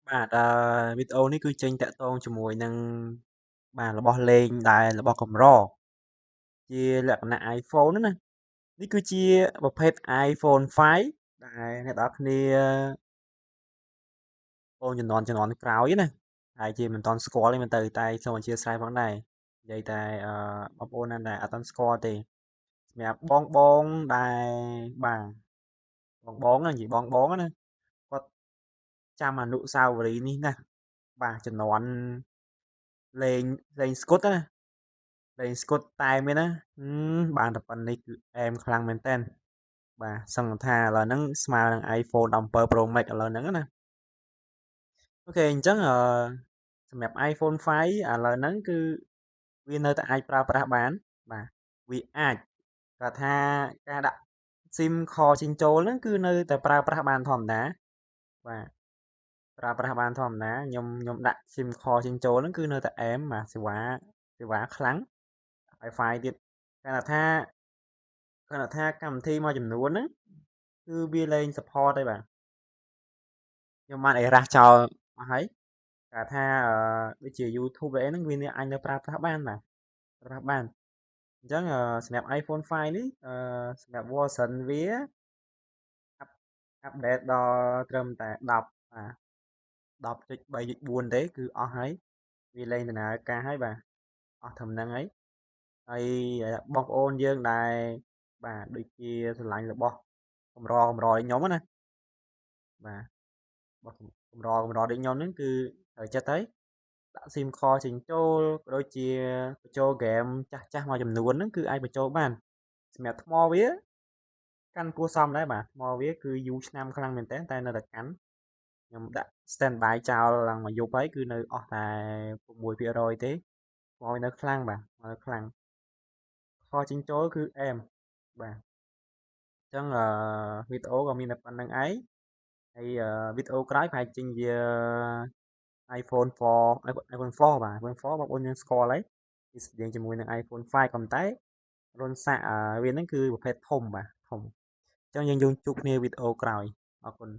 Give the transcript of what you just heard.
បាទវីដេអូនេះគឺចេញតាក់ទងជាមួយនឹងបាទរបស់លេងដែលរបស់កម្រជាលក្ខណៈ iPhone ហ្នឹងណានេះគឺជាប្រភេទ iPhone 5ដែលអ្នកនរគ្នាបងជំនាន់ក្រោយណាហើយជាមិនទាន់ស្គាល់ទេមែនទៅតែសូមអធិស្ឋានផងដែរនិយាយតែបងប្អូនណាដែលអត់ទាន់ស្គាល់ទេសម្រាប់បងដែលបាទបងណានិយាយបងណាគាត់ចាំអនុស្សាវរីយ៍នេះណាបាទជំនាន់លេងស្គុតណាលេងស្គុតតែមានណាបានតែប៉ុណ្្នេះគឺអែមខ្លាំងមែនតើបាទសង្ឃថាឥឡូវហ្នឹងស្មើនឹង iPhone 17 Pro Max ឥឡូវហ្នឹងណាអូខេអញ្ចឹងសម្រាប់ iPhone 5ឥឡូវហ្នឹងគឺវានៅតែអាចប្រើប្រាស់បានបាទវាអាចគាត់ថាការដាក់ SIM ខចេញចូលហ្នឹងគឺនៅតែប្រើប្រាស់បានធម្មតាបាទប្រើប្រាស់បានធម្មតាខ្ញុំដាក់ SIM ខចេញចូលហ្នឹងគឺនៅតែអែមបាទសេវាខ្លាំង Wi-Fi ទៀតគ្រាន់តែថាកម្មវិធីមួយចំនួនហ្នឹងគឺវាលែង support ទេបាទខ្ញុំបាន erase ចោលអស់ហើយគេថាដូចជា YouTube អីហ្នឹងវាអាចនៅប្រើប្រាស់បានបាទប្រើប្រាស់បានអញ្ចឹងសម្រាប់ iPhone 5 នេះសម្រាប់ version វាអាប់ដេតដល់ត្រឹមតែ10បាទ10.3.4ទេគឺអស់ហើយវាលែងដំណើរការហើយបាទអស់ត្រឹមហ្នឹងហើយបងប្អូនយើងដែលបាទដូចជាស្រឡាញ់របស់កម្រដូចខ្ញុំណាបាទរបស់កម្រដូចខ្ញុំហ្នឹងគឺត្រូវចិត្តហើយដាក់ SIM ខចេញចូលក៏ដូចជាបញ្ចូលហ្គេមចាស់មួយចំនួនហ្នឹងគឺអាចបញ្ចូលបានសម្រាប់ថ្មវាកាន់គួរសមដែរបាទថ្មវាគឺយូរឆ្នាំខ្លាំងមែនតើតែនៅតែកាន់ខ្ញុំដាក់ standby ចោលឡើងមួយយប់ហើយគឺនៅអស់តែ6%ទេថ្មវានៅខ្លាំងបាទនៅខ្លាំងខចេញចូលគឺអែមបាទអញ្ចឹងវីដេអូក៏មានតែប៉ុណ្្នឹងឯងហើយវីដេអូក្រោយប្រហែលចេញវា iPhone 4 iPhone 4បាទ iPhone 4បងប្អូនយើងស្គាល់ហើយវាស្តៀងជាមួយនឹង iPhone 5ប៉ុន្តែរុនសាកវាហ្នឹងគឺប្រភេទធំបាទធំអញ្ចឹងយើងជួបគ្នាវីដេអូក្រោយអរគុណ